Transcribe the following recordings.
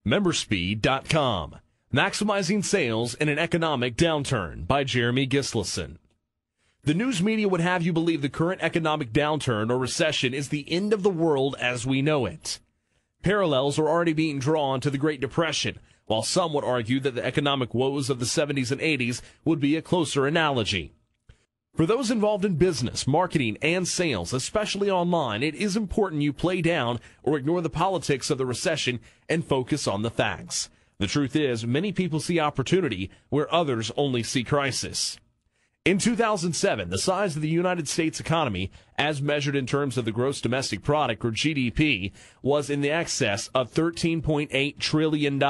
Memberspeed.com. Maximizing Sales in an Economic Downturn by Jeremy Gislason. The news media would have you believe the current economic downturn or recession is the end of the world as we know it. Parallels are already being drawn to the Great Depression, while some would argue that the economic woes of the 70s and 80s would be a closer analogy. For those involved in business, marketing, and sales, especially online, it is important you play down or ignore the politics of the recession and focus on the facts. The truth is, many people see opportunity where others only see crisis. In 2007, the size of the United States economy, as measured in terms of the gross domestic product, or GDP, was in the excess of $13.8 trillion.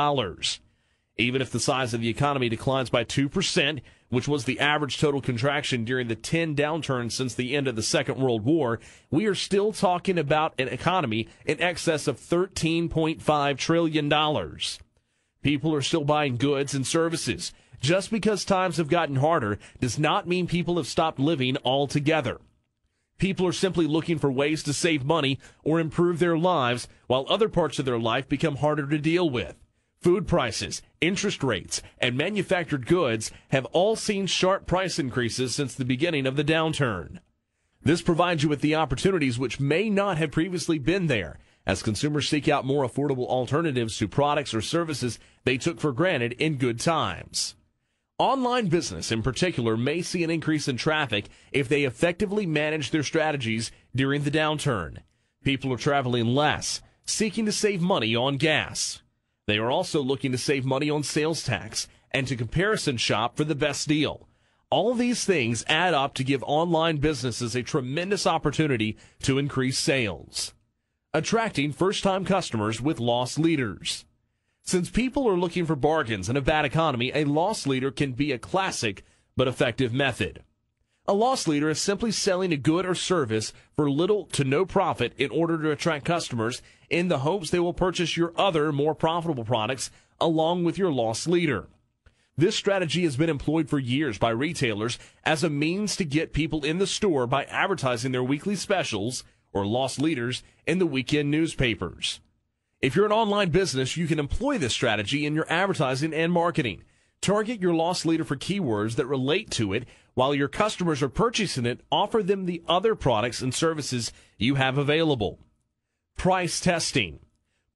Even if the size of the economy declines by 2%, which was the average total contraction during the 10 downturns since the end of the Second World War, we are still talking about an economy in excess of $13.5 trillion. People are still buying goods and services. Just because times have gotten harder does not mean people have stopped living altogether. People are simply looking for ways to save money or improve their lives, while other parts of their life become harder to deal with. Food prices, interest rates, and manufactured goods have all seen sharp price increases since the beginning of the downturn. This provides you with the opportunities which may not have previously been there, as consumers seek out more affordable alternatives to products or services they took for granted in good times. Online business in particular may see an increase in traffic if they effectively manage their strategies during the downturn. People are traveling less, seeking to save money on gas. They are also looking to save money on sales tax and to comparison shop for the best deal. All these things add up to give online businesses a tremendous opportunity to increase sales. Attracting first-time customers with loss leaders. Since people are looking for bargains in a bad economy, a loss leader can be a classic but effective method. A loss leader is simply selling a good or service for little to no profit in order to attract customers in the hopes they will purchase your other more profitable products along with your loss leader. This strategy has been employed for years by retailers as a means to get people in the store by advertising their weekly specials or loss leaders in the weekend newspapers. If you're an online business, you can employ this strategy in your advertising and marketing. Target your loss leader for keywords that relate to it. While your customers are purchasing it, offer them the other products and services you have available. Price testing.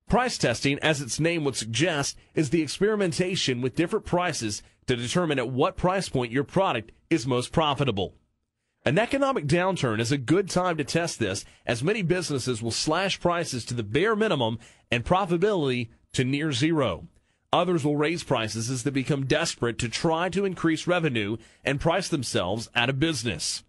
Price testing, as its name would suggest, is the experimentation with different prices to determine at what price point your product is most profitable. An economic downturn is a good time to test this, as many businesses will slash prices to the bare minimum and profitability to near zero. Others will raise prices as they become desperate to try to increase revenue and price themselves out of business.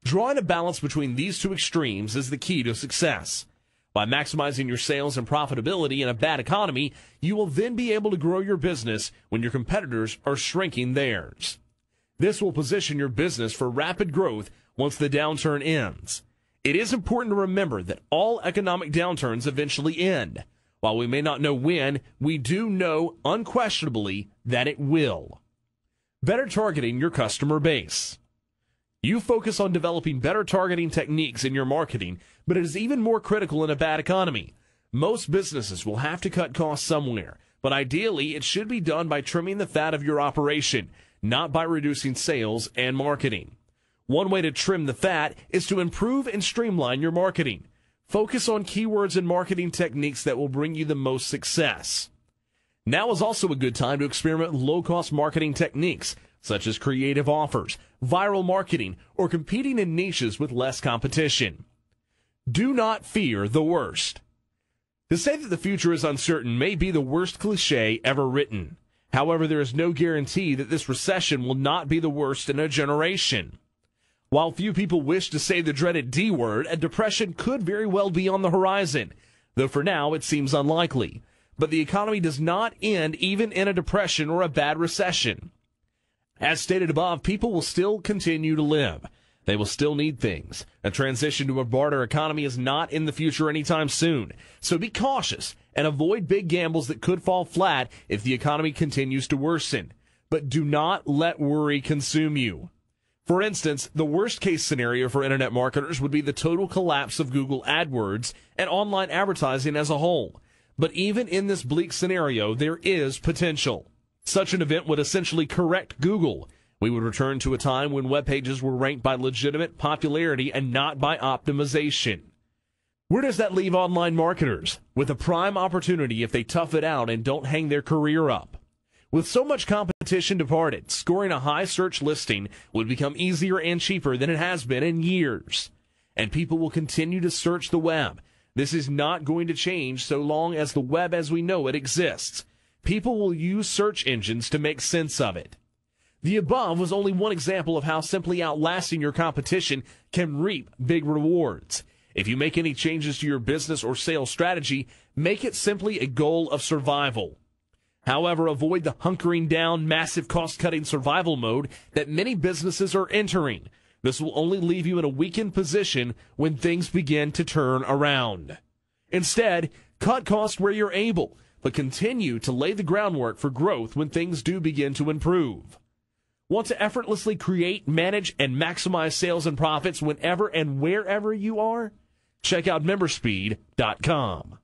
Drawing a balance between these two extremes is the key to success. By maximizing your sales and profitability in a bad economy, you will then be able to grow your business when your competitors are shrinking theirs. This will position your business for rapid growth once the downturn ends. It is important to remember that all economic downturns eventually end. While we may not know when, we do know unquestionably that it will. Better targeting your customer base. You focus on developing better targeting techniques in your marketing, but it is even more critical in a bad economy. Most businesses will have to cut costs somewhere, but ideally it should be done by trimming the fat of your operation, not by reducing sales and marketing. One way to trim the fat is to improve and streamline your marketing. Focus on keywords and marketing techniques that will bring you the most success. Now is also a good time to experiment with low-cost marketing techniques, such as creative offers, viral marketing, or competing in niches with less competition. Do not fear the worst. To say that the future is uncertain may be the worst cliche ever written. However, there is no guarantee that this recession will not be the worst in a generation. While few people wish to say the dreaded D word, a depression could very well be on the horizon, though for now it seems unlikely. But the economy does not end even in a depression or a bad recession. As stated above, people will still continue to live. They will still need things. A transition to a barter economy is not in the future anytime soon. So be cautious and avoid big gambles that could fall flat if the economy continues to worsen. But do not let worry consume you. For instance, the worst-case scenario for internet marketers would be the total collapse of Google AdWords and online advertising as a whole. But even in this bleak scenario, there is potential. Such an event would essentially correct Google. We would return to a time when web pages were ranked by legitimate popularity and not by optimization. Where does that leave online marketers? With a prime opportunity if they tough it out and don't hang their career up. With so much competition departed, scoring a high search listing would become easier and cheaper than it has been in years. And people will continue to search the web. This is not going to change so long as the web as we know it exists. People will use search engines to make sense of it. The above was only one example of how simply outlasting your competition can reap big rewards. If you make any changes to your business or sales strategy, make it simply a goal of survival. However, avoid the hunkering down, massive cost-cutting survival mode that many businesses are entering. This will only leave you in a weakened position when things begin to turn around. Instead, cut costs where you're able, but continue to lay the groundwork for growth when things do begin to improve. Want to effortlessly create, manage, and maximize sales and profits whenever and wherever you are? Check out memberspeed.com.